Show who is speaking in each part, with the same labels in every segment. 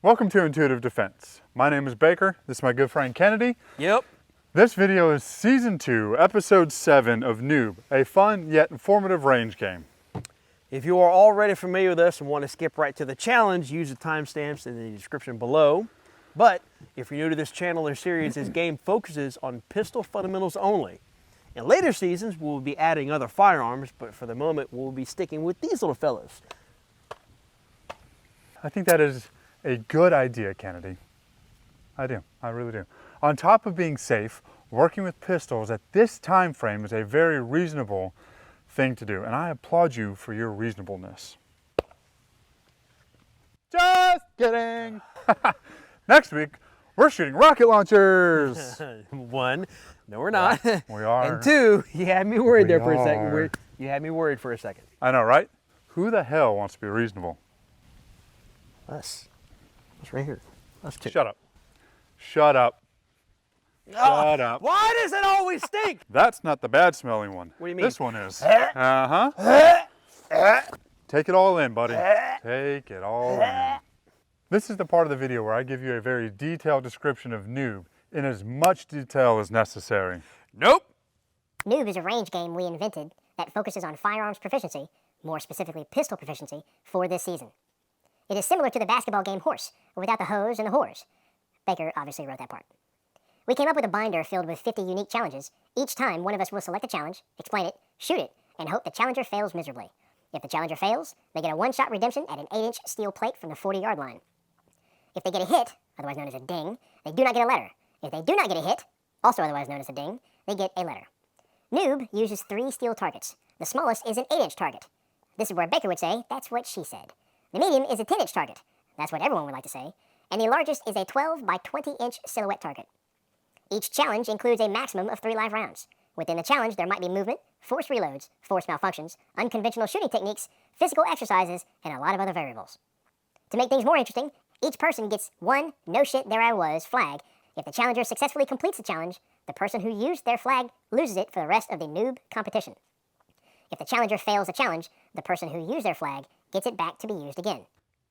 Speaker 1: Welcome to Intuitive Defense. My name is Baker. This is my good friend Kennedy.
Speaker 2: Yep.
Speaker 1: This video is Season 2, Episode 7 of NOOB, a fun yet informative range game.
Speaker 2: If you are already familiar with us and want to skip right to the challenge, use the timestamps in the description below. But if you're new to this channel or series, this game focuses on pistol fundamentals only. In later seasons, we'll be adding other firearms, but for the moment, we'll be sticking with these little fellas.
Speaker 1: I think that is a good idea, Kennedy. I do. I really do. On top of being safe, working with pistols at this time frame is a very reasonable thing to do, and I applaud you for your reasonableness. Just kidding! Next week, we're shooting rocket launchers!
Speaker 2: One, no we're not.
Speaker 1: Yeah, we are.
Speaker 2: And two, you had me worried there for a
Speaker 1: are.
Speaker 2: second. You had me worried for a second.
Speaker 1: I know, right? Who the hell wants to be reasonable?
Speaker 2: Us. Us right here. Us two.
Speaker 1: Shut up. Shut up. Shut up.
Speaker 2: Why does it always stink?
Speaker 1: That's not the bad smelling one.
Speaker 2: What do you mean?
Speaker 1: This one is. Uh-huh. Take it all in, buddy. Take it all in. This is the part of the video where I give you a very detailed description of NOOB in as much detail as necessary.
Speaker 2: Nope.
Speaker 3: NOOB is a range game we invented that focuses on firearms proficiency, more specifically pistol proficiency, for this season. It is similar to the basketball game Horse, but without the hose and the whores. Baker obviously wrote that part. We came up with a binder filled with 50 unique challenges. Each time, one of us will select a challenge, explain it, shoot it, and hope the challenger fails miserably. If the challenger fails, they get a one-shot redemption at an 8-inch steel plate from the 40-yard line. If they get a hit, otherwise known as a ding, they do not get a letter. If they do not get a hit, also otherwise known as a ding, they get a letter. NOOB uses 3 steel targets. The smallest is an 8-inch target. This is where Baker would say, that's what she said. The medium is a 10-inch target. That's what everyone would like to say. And the largest is a 12 by 20-inch silhouette target. Each challenge includes a maximum of 3 live rounds. Within the challenge, there might be movement, forced reloads, forced malfunctions, unconventional shooting techniques, physical exercises, and a lot of other variables. To make things more interesting, each person gets one "no shit, there I was" flag. If the challenger successfully completes the challenge, the person who used their flag loses it for the rest of the NOOB competition. If the challenger fails the challenge, the person who used their flag gets it back to be used again.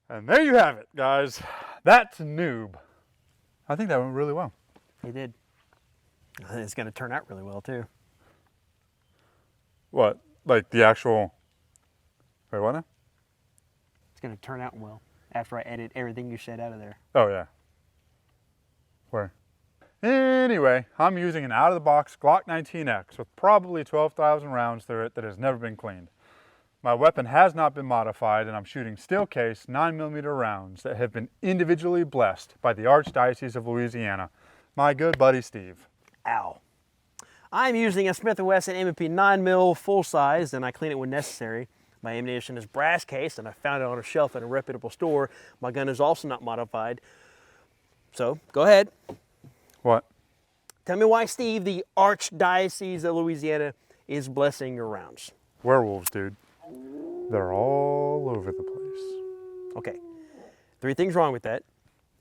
Speaker 1: And there you have it, guys. That's NOOB. I think that went really well.
Speaker 2: He did. I think it's going to turn out really well, too.
Speaker 1: What? Like the actual... Wait, what now?
Speaker 2: It's going to turn out well after I edit everything you said out of there.
Speaker 1: Oh, yeah. Where? Anyway, I'm using an out-of-the-box Glock 19X with probably 12,000 rounds through it that has never been cleaned. My weapon has not been modified, and I'm shooting steel case 9mm rounds that have been individually blessed by the Archdiocese of Louisiana. My good buddy Steve.
Speaker 2: Ow. I'm using a Smith Wesson M&P 9mm full size, and I clean it when necessary. My ammunition is brass case, and I found it on a shelf at a reputable store. My gun is also not modified. So, go ahead.
Speaker 1: What?
Speaker 2: Tell me why Steve, the Archdiocese of Louisiana, is blessing your rounds.
Speaker 1: Werewolves, dude. They're all over the place.
Speaker 2: Okay, 3 things wrong with that.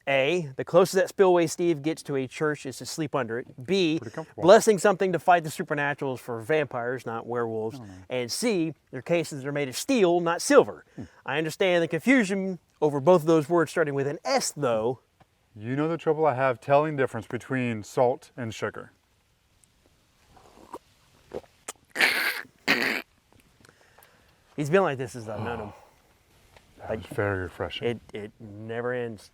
Speaker 2: A, the closest that spillway Steve gets to a church is to sleep under it. B, blessing something to fight the supernaturals for vampires, not werewolves. And C, their cases are made of steel, not silver. I understand the confusion over both of those words starting with an S, though.
Speaker 1: You know the trouble I have telling the difference between salt and sugar.
Speaker 2: He's been like this since I've known him.
Speaker 1: That's very refreshing.
Speaker 2: It never ends.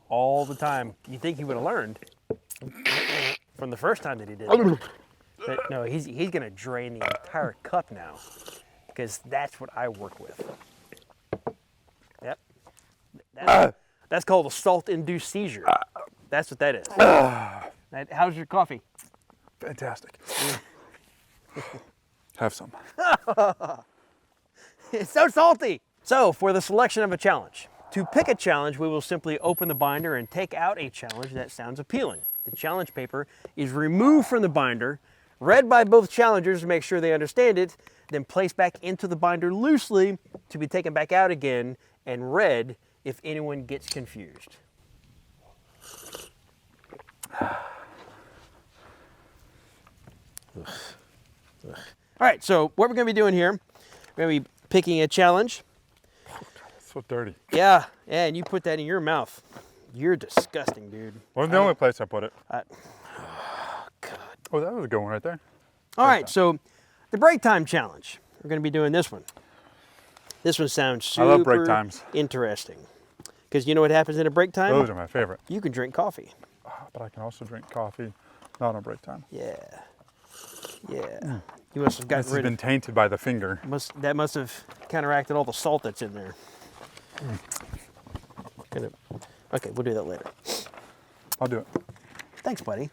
Speaker 2: All the time. You think he would have learned from the first time that he did it. But no, he's going to drain the entire cup now because that's what I work with. Yep. That's called a salt-induced seizure. That's what that is. How's your coffee?
Speaker 1: Fantastic. Have some.
Speaker 2: It's so salty. So, for the selection of a challenge. To pick a challenge, we will simply open the binder and take out a challenge that sounds appealing. The challenge paper is removed from the binder, read by both challengers to make sure they understand it, then placed back into the binder loosely to be taken back out again and read if anyone gets confused. All right, so what we're going to be doing here, we're going to be picking a challenge.
Speaker 1: It's so dirty.
Speaker 2: Yeah, and you put that in your mouth. You're disgusting, dude.
Speaker 1: Wasn't the only place I put it.
Speaker 2: God.
Speaker 1: Oh, that was a good one right there.
Speaker 2: All right, so the break time challenge. We're going to be doing this one. This one sounds super
Speaker 1: I love break times.
Speaker 2: interesting. Because you know what happens in a break time?
Speaker 1: Those are my favorite.
Speaker 2: You can drink coffee.
Speaker 1: But I can also drink coffee, not on break time.
Speaker 2: Yeah. Yeah. You must have gotten
Speaker 1: This has
Speaker 2: rid
Speaker 1: been
Speaker 2: of...
Speaker 1: tainted by the finger.
Speaker 2: That must have counteracted all the salt that's in there. Okay, we'll do that later.
Speaker 1: I'll do it.
Speaker 2: Thanks, buddy.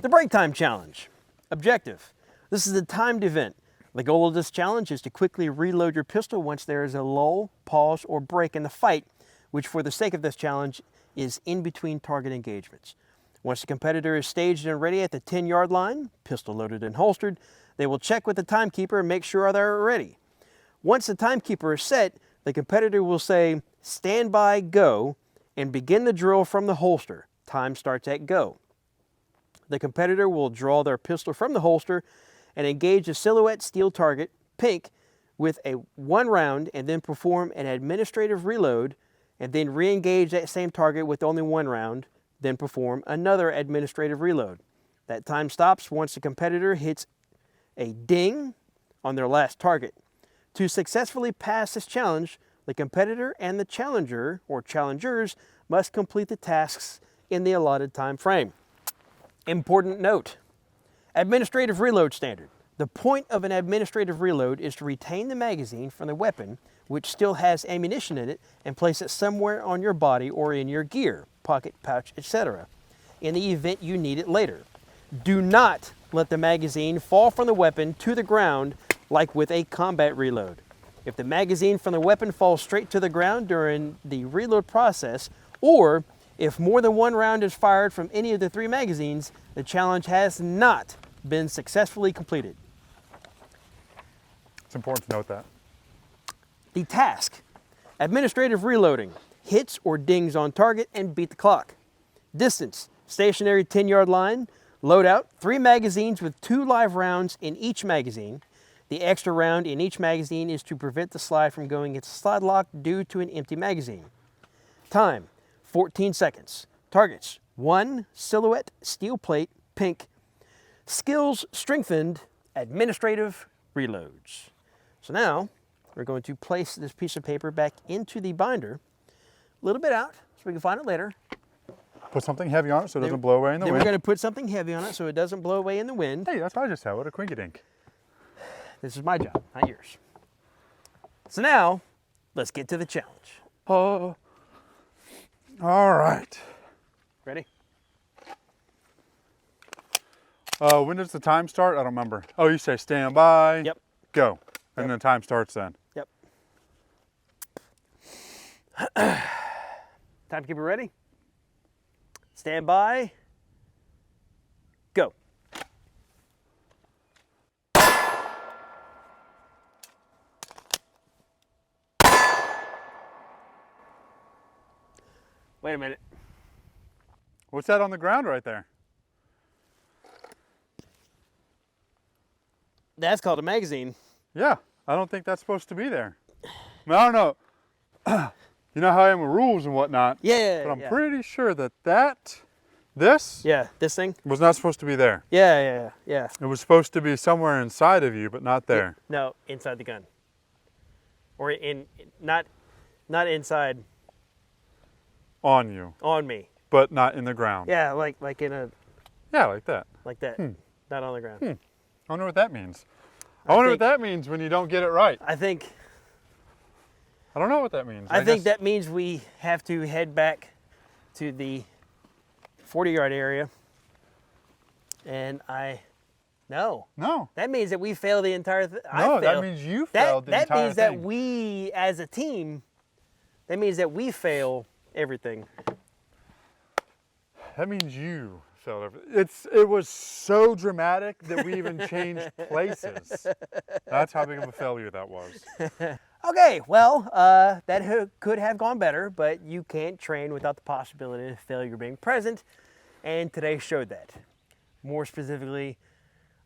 Speaker 2: The break time challenge. Objective. This is a timed event. The goal of this challenge is to quickly reload your pistol once there is a lull, pause, or break in the fight, which for the sake of this challenge is in between target engagements. Once the competitor is staged and ready at the 10-yard line, pistol loaded and holstered, they will check with the timekeeper and make sure they're ready. Once the timekeeper is set, the competitor will say, "Stand by, go," and begin the drill from the holster. Time starts at go. The competitor will draw their pistol from the holster and engage a silhouette steel target, pink, with a 1 round and then perform an administrative reload and then re-engage that same target with only 1 round, then perform another administrative reload. That time stops once the competitor hits a ding on their last target. To successfully pass this challenge, the competitor and the challenger or challengers must complete the tasks in the allotted time frame. Important note, administrative reload standard. The point of an administrative reload is to retain the magazine from the weapon which still has ammunition in it and place it somewhere on your body or in your gear, pocket, pouch, etc. in the event you need it later. Do not let the magazine fall from the weapon to the ground like with a combat reload. If the magazine from the weapon falls straight to the ground during the reload process, or if more than 1 round is fired from any of the 3 magazines, the challenge has not been successfully completed.
Speaker 1: It's important to note that.
Speaker 2: The task, administrative reloading, hits or dings on target and beat the clock. Distance, stationary 10-yard line, loadout, 3 magazines with 2 live rounds in each magazine. The extra round in each magazine is to prevent the slide from going into slide lock due to an empty magazine. Time, 14 seconds. Targets, 1 silhouette steel plate, pink. Skills strengthened, administrative reloads. So now we're going to place this piece of paper back into the binder, a little bit out so we can find it later.
Speaker 1: Put something heavy on it so it doesn't blow away in the
Speaker 2: Then
Speaker 1: wind.
Speaker 2: we're going to put something heavy on it so it doesn't blow away in the wind.
Speaker 1: Hey, that's what I just said. What a quinky dink.
Speaker 2: This is my job, not yours. So now, let's get to the challenge.
Speaker 1: Oh. All right.
Speaker 2: Ready?
Speaker 1: When does the time start? I don't remember. Oh, you say stand by.
Speaker 2: Yep.
Speaker 1: Go. And then time starts then.
Speaker 2: Yep. Timekeeper ready? Stand by. Go. Wait a minute.
Speaker 1: What's that on the ground right there?
Speaker 2: That's called a magazine.
Speaker 1: Yeah, I don't think that's supposed to be there. I mean, I don't know. You know how I am with rules and whatnot.
Speaker 2: Yeah,
Speaker 1: But I'm
Speaker 2: yeah.
Speaker 1: pretty sure that this
Speaker 2: Yeah, this thing?
Speaker 1: was not supposed to be there.
Speaker 2: Yeah.
Speaker 1: It was supposed to be somewhere inside of you, but not there.
Speaker 2: No, inside the gun. Or not inside
Speaker 1: On you,
Speaker 2: on me.
Speaker 1: but not in the ground.
Speaker 2: Yeah, like in a
Speaker 1: Yeah, like that.
Speaker 2: like that. Not on the ground.
Speaker 1: I wonder what that means. I wonder what
Speaker 2: think-
Speaker 1: that means when you don't get it right.
Speaker 2: I think
Speaker 1: I don't know what that means.
Speaker 2: I think
Speaker 1: guess-
Speaker 2: that means we have to head back to the 40-yard area. And no. That means that we failed the entire thing.
Speaker 1: No, that means you failed the
Speaker 2: that
Speaker 1: entire
Speaker 2: means
Speaker 1: thing.
Speaker 2: that we, as a team, that means that we fail everything.
Speaker 1: That means you failed everything. It was so dramatic that we even changed places. That's how big of a failure that was.
Speaker 2: Okay, well, that could have gone better, but you can't train without the possibility of failure being present, and today showed that. More specifically,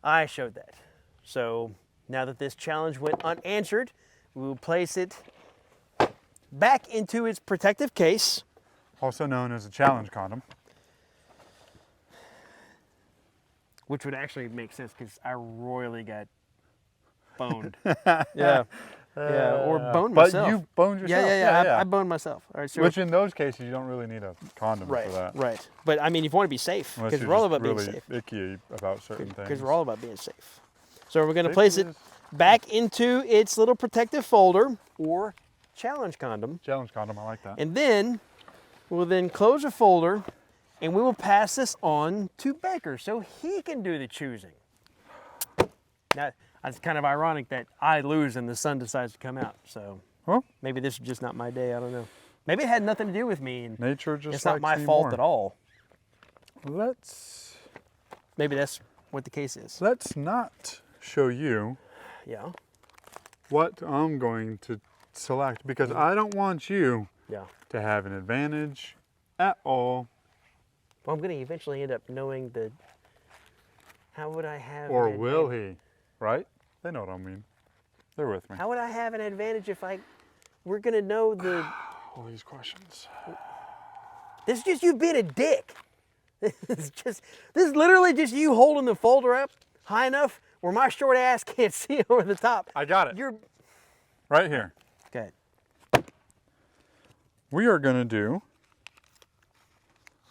Speaker 2: I showed that. So Now that this challenge went unanswered, we will place it back into its protective case.
Speaker 1: Also known as a challenge condom.
Speaker 2: Which would actually make sense because I royally got boned. Yeah. Yeah, or boned
Speaker 1: But
Speaker 2: myself.
Speaker 1: you boned yourself.
Speaker 2: Yeah. I boned myself. All right, so
Speaker 1: Which in those cases, you don't really need a condom
Speaker 2: right,
Speaker 1: for that.
Speaker 2: right. But I mean, if you want to be safe,
Speaker 1: Unless
Speaker 2: because
Speaker 1: you're
Speaker 2: we're all
Speaker 1: just
Speaker 2: about
Speaker 1: really
Speaker 2: being safe.
Speaker 1: icky about certain things.
Speaker 2: Because we're all about being safe. So we're going to
Speaker 1: Safe
Speaker 2: place
Speaker 1: it
Speaker 2: it
Speaker 1: is.
Speaker 2: back into its little protective folder or challenge condom.
Speaker 1: Challenge condom, I like that.
Speaker 2: And then we'll then close the folder and we will pass this on to Baker so he can do the choosing. Now, it's kind of ironic that I lose and the sun decides to come out. So
Speaker 1: Well,
Speaker 2: maybe this is just not my day. I don't know. Maybe it had nothing to do with me. And
Speaker 1: nature just
Speaker 2: it's not
Speaker 1: likes
Speaker 2: my
Speaker 1: me
Speaker 2: fault
Speaker 1: more.
Speaker 2: at all.
Speaker 1: Let's
Speaker 2: Maybe that's what the case is.
Speaker 1: not show you
Speaker 2: Yeah.
Speaker 1: what I'm going to select because I don't want you
Speaker 2: Yeah.
Speaker 1: to have an advantage at all.
Speaker 2: Well, I'm going to eventually end up knowing the. How would I have?
Speaker 1: Or
Speaker 2: an
Speaker 1: will
Speaker 2: advantage?
Speaker 1: he? Right? They know what I mean. They're with me.
Speaker 2: How would I have an advantage if we're going to know the.
Speaker 1: All these questions.
Speaker 2: This is just you being a dick. This is literally just you holding the folder up high enough where my short ass can't see over the top.
Speaker 1: I got it.
Speaker 2: You're.
Speaker 1: Right here.
Speaker 2: Okay.
Speaker 1: We are going to do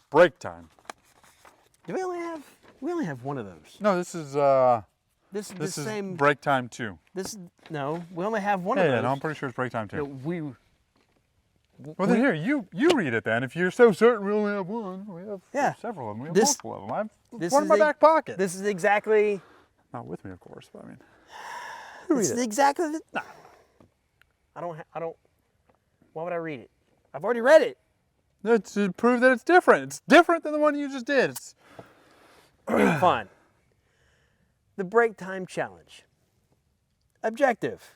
Speaker 1: break time.
Speaker 2: Do we only have one of those?
Speaker 1: No, this is
Speaker 2: This is
Speaker 1: this
Speaker 2: the
Speaker 1: is
Speaker 2: same.
Speaker 1: break time 2.
Speaker 2: No, we only have one
Speaker 1: Yeah,
Speaker 2: of
Speaker 1: yeah,
Speaker 2: those.
Speaker 1: no, I'm pretty sure it's break time 2.
Speaker 2: No, we.
Speaker 1: Well, then here, you read it then. If you're so certain we only have one, we have
Speaker 2: Yeah.
Speaker 1: several of them. We have
Speaker 2: This-
Speaker 1: multiple of them. I have
Speaker 2: this
Speaker 1: one in
Speaker 2: is
Speaker 1: my
Speaker 2: a-
Speaker 1: back pocket.
Speaker 2: This is exactly.
Speaker 1: Not with me, of course, but I mean.
Speaker 2: This is exactly. I don't. Why would I read it? I've already read it.
Speaker 1: That's to prove that it's different. It's different than the one you just did. It's,
Speaker 2: Fine. The break time challenge. Objective.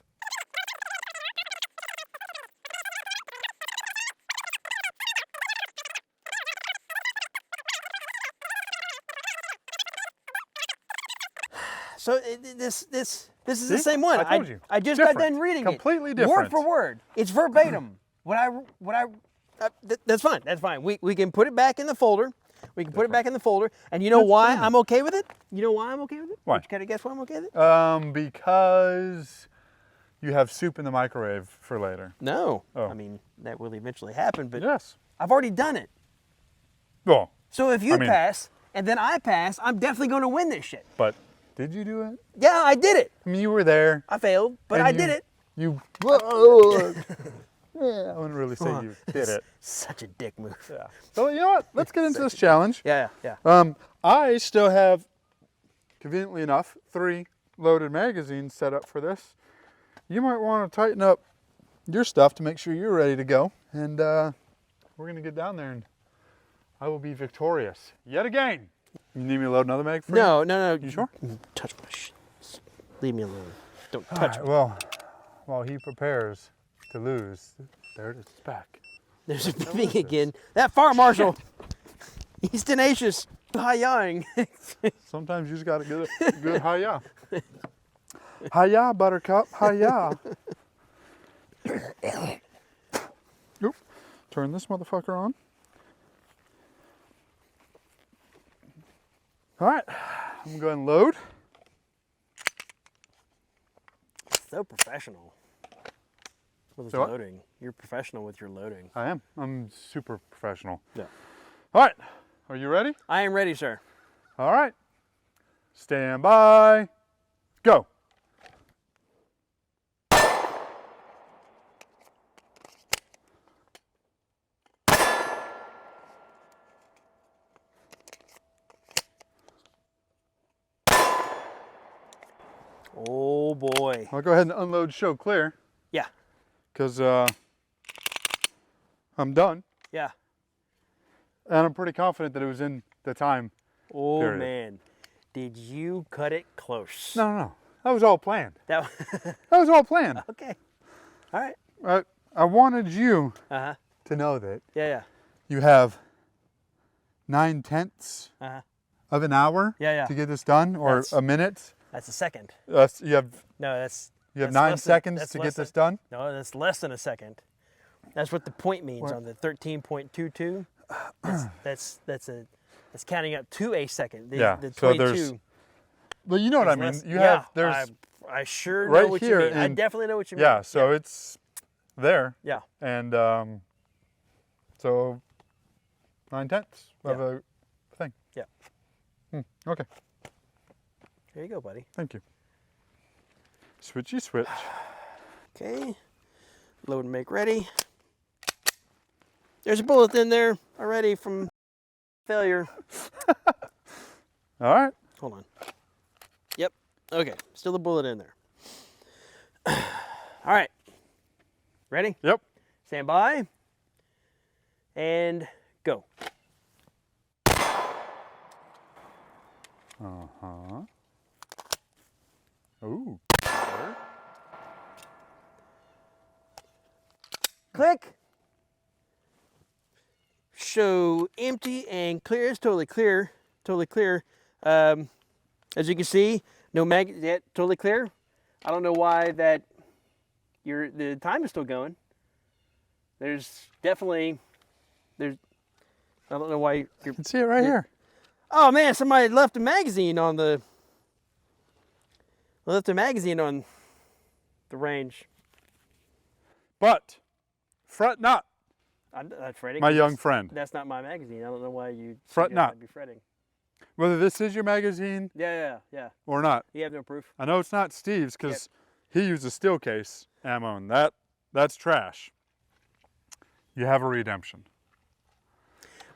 Speaker 2: So this is the
Speaker 1: See?
Speaker 2: same one.
Speaker 1: I told you.
Speaker 2: I just got
Speaker 1: Different.
Speaker 2: done reading
Speaker 1: Completely
Speaker 2: it.
Speaker 1: different.
Speaker 2: Word for word. It's verbatim. That's fine. That's fine. We can put it back in the folder. We can put it back in the folder. And you know why I'm okay with it? You know why I'm okay with it?
Speaker 1: Why?
Speaker 2: Can I guess why I'm okay with it?
Speaker 1: Because you have soup in the microwave for later.
Speaker 2: No.
Speaker 1: Oh.
Speaker 2: I mean, that will eventually happen, but
Speaker 1: Yes.
Speaker 2: I've already done it.
Speaker 1: Well,
Speaker 2: So if you
Speaker 1: I mean-
Speaker 2: pass and then I pass, I'm definitely going to win this shit.
Speaker 1: but did you do it?
Speaker 2: Yeah, I did it.
Speaker 1: I mean, you were there.
Speaker 2: I failed, but
Speaker 1: and
Speaker 2: I did it.
Speaker 1: You. Yeah, I wouldn't really say you did it.
Speaker 2: Such a dick move.
Speaker 1: Yeah. So you know what? Let's get into this challenge.
Speaker 2: Yeah, yeah.
Speaker 1: I still have, conveniently enough, 3 loaded magazines set up for this. You might want to tighten up your stuff to make sure you're ready to go. And we're going to get down there and I will be victorious yet again. You need me to load another mag for you?
Speaker 2: No.
Speaker 1: You sure?
Speaker 2: Touch my shit. Leave me alone. Don't
Speaker 1: All
Speaker 2: touch
Speaker 1: right,
Speaker 2: me.
Speaker 1: well, while he prepares to lose, there it is, it's back.
Speaker 2: There's a thing again. That fire marshal, he's tenacious. Hi-yahing.
Speaker 1: Sometimes you just got to get a good hi-ya. Hi-ya, buttercup, hi-ya. Oop. Turn this motherfucker on. All right, I'm gonna go ahead and load.
Speaker 2: So professional with his
Speaker 1: So what?
Speaker 2: loading. You're professional with your loading.
Speaker 1: I am. I'm super professional.
Speaker 2: Yeah.
Speaker 1: All right, are you ready?
Speaker 2: I am ready, sir.
Speaker 1: All right. Stand by. Go.
Speaker 2: Oh boy.
Speaker 1: I'll go ahead and unload show clear
Speaker 2: Yeah.
Speaker 1: because I'm done.
Speaker 2: Yeah.
Speaker 1: And I'm pretty confident that it was in the time.
Speaker 2: Oh
Speaker 1: Period.
Speaker 2: man. Did you cut it close?
Speaker 1: No. That was all planned.
Speaker 2: That
Speaker 1: That was all planned.
Speaker 2: okay. All right.
Speaker 1: I wanted you
Speaker 2: Uh-huh.
Speaker 1: to know that
Speaker 2: Yeah.
Speaker 1: you have 9/10
Speaker 2: Uh-huh.
Speaker 1: of an hour
Speaker 2: Yeah.
Speaker 1: to get this done, or
Speaker 2: That's-
Speaker 1: a minute.
Speaker 2: That's a second.
Speaker 1: You have
Speaker 2: No, that's
Speaker 1: you have
Speaker 2: that's
Speaker 1: 9
Speaker 2: less than-
Speaker 1: seconds
Speaker 2: that's
Speaker 1: to
Speaker 2: less
Speaker 1: get this
Speaker 2: than-
Speaker 1: done.
Speaker 2: No, that's less than a second. That's what the point means
Speaker 1: What?
Speaker 2: on the 13.22. That's counting up to a second.
Speaker 1: Yeah,
Speaker 2: The
Speaker 1: so
Speaker 2: 22
Speaker 1: there's- But you know what I
Speaker 2: is
Speaker 1: mean.
Speaker 2: less-
Speaker 1: You
Speaker 2: yeah,
Speaker 1: have there's
Speaker 2: I sure
Speaker 1: right
Speaker 2: know what you
Speaker 1: here
Speaker 2: mean. I
Speaker 1: in-
Speaker 2: definitely know what you mean.
Speaker 1: yeah. So it's there,
Speaker 2: yeah.
Speaker 1: and so 9/10 of
Speaker 2: Yeah.
Speaker 1: a thing.
Speaker 2: Yeah.
Speaker 1: Okay,
Speaker 2: There you go, buddy.
Speaker 1: thank you. Switchy switch.
Speaker 2: Okay. Load and make ready. There's a bullet in there already from failure.
Speaker 1: All right.
Speaker 2: Hold on. Yep. Okay. Still a bullet in there. All right. Ready?
Speaker 1: Yep.
Speaker 2: Stand by. And go.
Speaker 1: Ooh.
Speaker 2: Click. Show empty and clear. It's totally clear. Totally clear. As you can see, no mag. Yeah, totally clear. I don't know why that the time is still going. There's definitely I don't know why you're.
Speaker 1: You can see it right here.
Speaker 2: Oh man, somebody left a magazine on the range.
Speaker 1: But fret not,
Speaker 2: I'm fretting.
Speaker 1: my
Speaker 2: 'cause
Speaker 1: young
Speaker 2: that's-
Speaker 1: friend.
Speaker 2: That's not my magazine. I don't know why you
Speaker 1: Fret
Speaker 2: suggest
Speaker 1: not.
Speaker 2: I'd be fretting.
Speaker 1: Whether this is your magazine
Speaker 2: Yeah.
Speaker 1: or not.
Speaker 2: You have no proof.
Speaker 1: I know it's not Steve's because he uses steel case ammo, and that's trash. You have a redemption.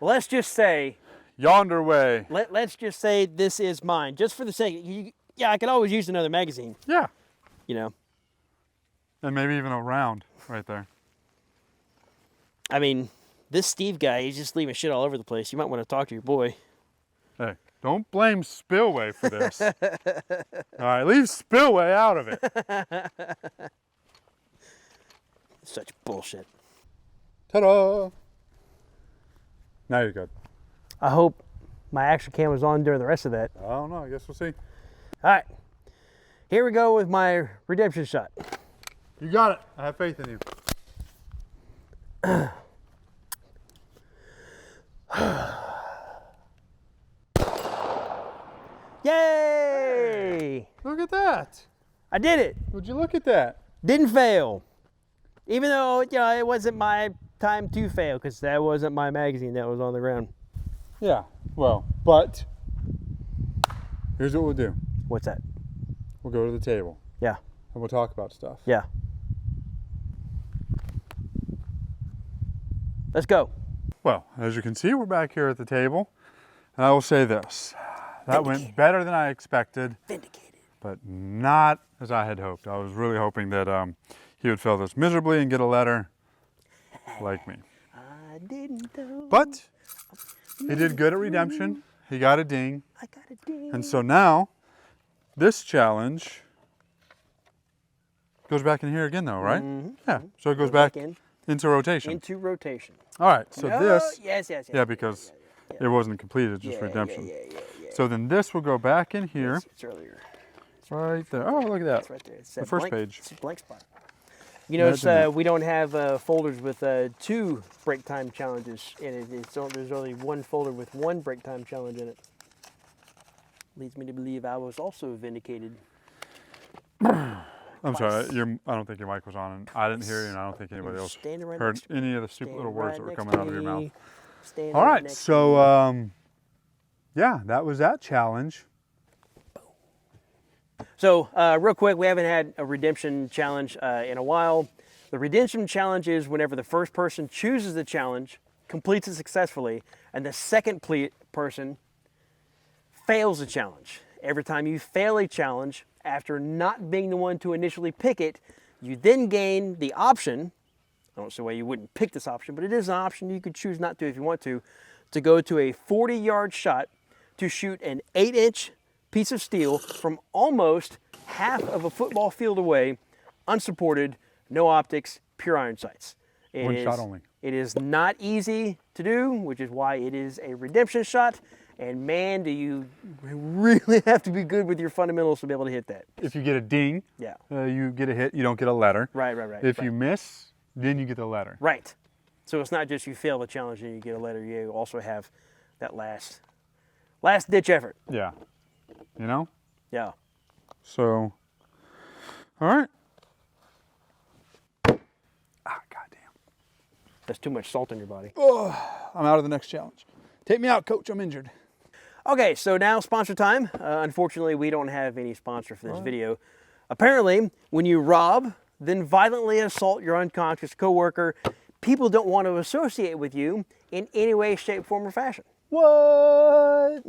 Speaker 2: Well, let's just say
Speaker 1: Yonder way.
Speaker 2: let's just say this is mine, just for the sake. I could always use another magazine.
Speaker 1: Yeah.
Speaker 2: You know.
Speaker 1: And maybe even a round right there.
Speaker 2: I mean, this Steve guy, he's just leaving shit all over the place. You might want to talk to your boy.
Speaker 1: Hey, don't blame Spillway for this. All right, leave Spillway out of it.
Speaker 2: Such bullshit.
Speaker 1: Ta-da! Now you're good.
Speaker 2: I hope my action cam was on during the rest of that.
Speaker 1: I don't know. I guess we'll see.
Speaker 2: All right. Here we go with my redemption shot.
Speaker 1: You got it. I have faith in you.
Speaker 2: Yay!
Speaker 1: Look at that.
Speaker 2: I did it.
Speaker 1: Would you look at that?
Speaker 2: Didn't fail. Even though, it wasn't my time to fail because that wasn't my magazine that was on the ground.
Speaker 1: Yeah. Well, but here's what we'll do.
Speaker 2: What's that?
Speaker 1: We'll go to the table
Speaker 2: Yeah.
Speaker 1: and we'll talk about stuff.
Speaker 2: Yeah. Let's go.
Speaker 1: Well, as you can see, we're back here at the table. And I will say this. That went better than I expected,
Speaker 2: Vindicated.
Speaker 1: but not as I had hoped. I was really hoping that he would fail this miserably and get a letter like me.
Speaker 2: I didn't know.
Speaker 1: But he did good at redemption. He got a ding.
Speaker 2: I got a ding.
Speaker 1: And so now, this challenge goes back in here again though, right? Yeah, so it goes back
Speaker 2: in.
Speaker 1: into rotation.
Speaker 2: Into rotation.
Speaker 1: All right, so
Speaker 2: No,
Speaker 1: this,
Speaker 2: Yes.
Speaker 1: yeah, because it wasn't completed, just redemption.
Speaker 2: Yeah.
Speaker 1: So then this will go back in here,
Speaker 2: It's earlier.
Speaker 1: right there. Oh, look at that.
Speaker 2: It's right there. It's
Speaker 1: The
Speaker 2: that
Speaker 1: first
Speaker 2: blank,
Speaker 1: page.
Speaker 2: It's a blank spot. You notice
Speaker 1: Imagine that.
Speaker 2: we don't have folders with 2 break time challenges in it. There's only one folder with 1 break time challenge in it. Leads me to believe I was also vindicated.
Speaker 1: I'm sorry, I don't think your mic was on, and I didn't hear you, and I don't think anybody else
Speaker 2: Standing right
Speaker 1: heard
Speaker 2: next to
Speaker 1: any of the stupid little words that were coming out of your mouth.
Speaker 2: Standing
Speaker 1: All right,
Speaker 2: next to
Speaker 1: so
Speaker 2: me.
Speaker 1: yeah, that was that challenge.
Speaker 2: So, real quick, we haven't had a redemption challenge in a while. The redemption challenge is whenever the first person chooses the challenge, completes it successfully, and the second person fails the challenge. Every time you fail a challenge, after not being the one to initially pick it, you then gain the option, I don't see why you wouldn't pick this option, but it is an option, you could choose not to if you want to go to a 40-yard shot to shoot an 8-inch piece of steel from almost half of a football field away, unsupported, no optics, pure iron sights.
Speaker 1: One shot only.
Speaker 2: It is not easy to do, which is why it is a redemption shot, And man, do you really have to be good with your fundamentals to be able to hit that.
Speaker 1: If you get a ding,
Speaker 2: Yeah.
Speaker 1: you get a hit, you don't get a letter.
Speaker 2: Right.
Speaker 1: If
Speaker 2: right.
Speaker 1: you miss, then you get the letter.
Speaker 2: Right. So it's not just you fail the challenge and you get a letter. You also have that last ditch effort.
Speaker 1: Yeah. You know?
Speaker 2: Yeah.
Speaker 1: So, all right. Ah, goddamn.
Speaker 2: That's too much salt in your body.
Speaker 1: I'm out of the next challenge. Take me out, coach. I'm injured.
Speaker 2: Okay, so now sponsor time. Unfortunately, we don't have any sponsor for this video. Apparently, when you rob, then violently assault your unconscious coworker, people don't want to associate with you in any way, shape, form, or fashion.
Speaker 1: What?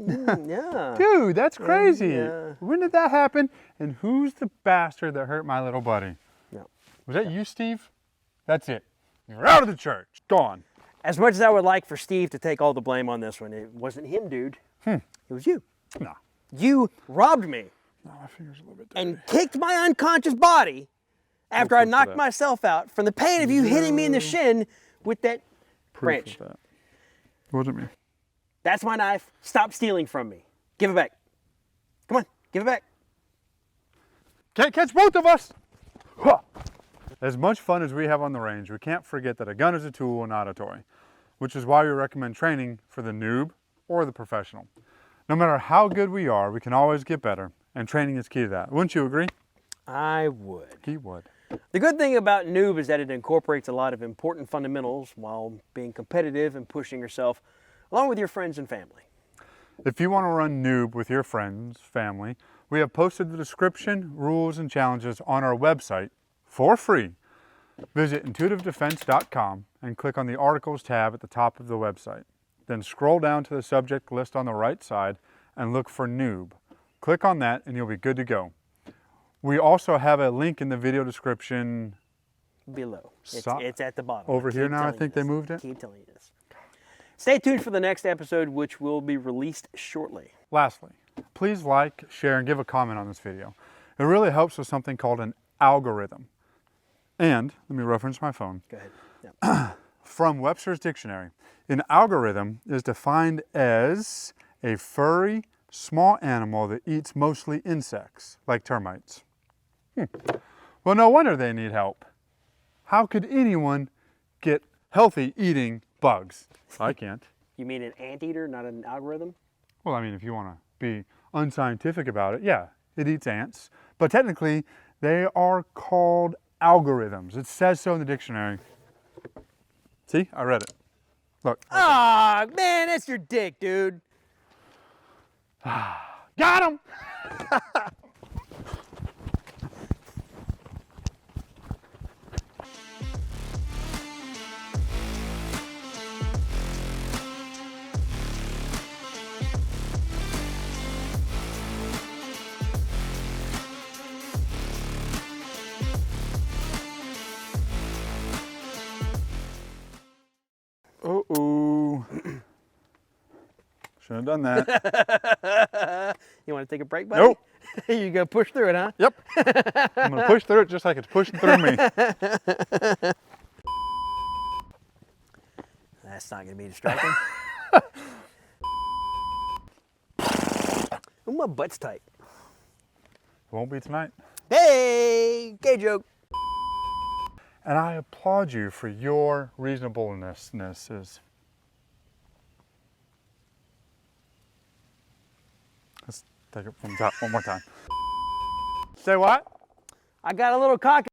Speaker 2: Yeah.
Speaker 1: Dude, that's crazy.
Speaker 2: Yeah.
Speaker 1: When did that happen? And who's the bastard that hurt my little buddy?
Speaker 2: No.
Speaker 1: Was that you, Steve? That's it. You're out of the church. Gone.
Speaker 2: As much as I would like for Steve to take all the blame on this one, it wasn't him, dude. It was you.
Speaker 1: No.
Speaker 2: You robbed me
Speaker 1: No, my finger's a little bit dirty.
Speaker 2: and kicked my unconscious body after I
Speaker 1: proof of
Speaker 2: knocked
Speaker 1: that.
Speaker 2: myself out from the pain of you hitting me in the shin with that
Speaker 1: Proof
Speaker 2: wrench.
Speaker 1: of that. It wasn't me.
Speaker 2: That's my knife. Stop stealing from me. Give it back. Come on, give it back.
Speaker 1: Can't catch both of us. Huh. As much fun as we have on the range, we can't forget that a gun is a tool and not a toy, which is why we recommend training for the noob or the professional. No matter how good we are, we can always get better, and training is key to that. Wouldn't you agree?
Speaker 2: I would.
Speaker 1: He would.
Speaker 2: The good thing about NOOB is that it incorporates a lot of important fundamentals while being competitive and pushing yourself along with your friends and family.
Speaker 1: If you want to run noob with your friends, family, we have posted the description, rules, and challenges on our website for free. Visit intuitivedefense.com and click on the articles tab at the top of the website. Then scroll down to the subject list on the right side and look for noob. Click on that and you'll be good to go. We also have a link in the video description
Speaker 2: Below.
Speaker 1: So-
Speaker 2: It's at the bottom.
Speaker 1: over here
Speaker 2: Keep
Speaker 1: now. I
Speaker 2: telling
Speaker 1: think
Speaker 2: you
Speaker 1: they
Speaker 2: this.
Speaker 1: moved it.
Speaker 2: Keep telling you this. Stay tuned for the next episode, which will be released shortly.
Speaker 1: Lastly, please like, share, and give a comment on this video. It really helps with something called an algorithm. And, let me reference my phone.
Speaker 2: Go ahead. Yeah.
Speaker 1: From Webster's Dictionary, an algorithm is defined as a furry, small animal that eats mostly insects, like termites. Well, no wonder they need help. How could anyone get healthy eating bugs? I can't.
Speaker 2: You mean an anteater, not an algorithm?
Speaker 1: Well, I mean, if you want to be unscientific about it, yeah, it eats ants. But technically, they are called algorithms. It says so in the dictionary. See, I read it. Look.
Speaker 2: Ah, man, that's your dick, dude.
Speaker 1: Got him! Uh-oh. Shouldn't have done that.
Speaker 2: You want to take a break, buddy?
Speaker 1: Nope.
Speaker 2: You gonna push through it, huh?
Speaker 1: Yep. I'm going to push through it just like it's pushing through me.
Speaker 2: That's not gonna be distracting. Oh, my butt's tight.
Speaker 1: Won't be tonight.
Speaker 2: Hey, gay joke.
Speaker 1: And I applaud you for your reasonableness. Let's take it from the top one more time. Say what?
Speaker 2: I got a little cock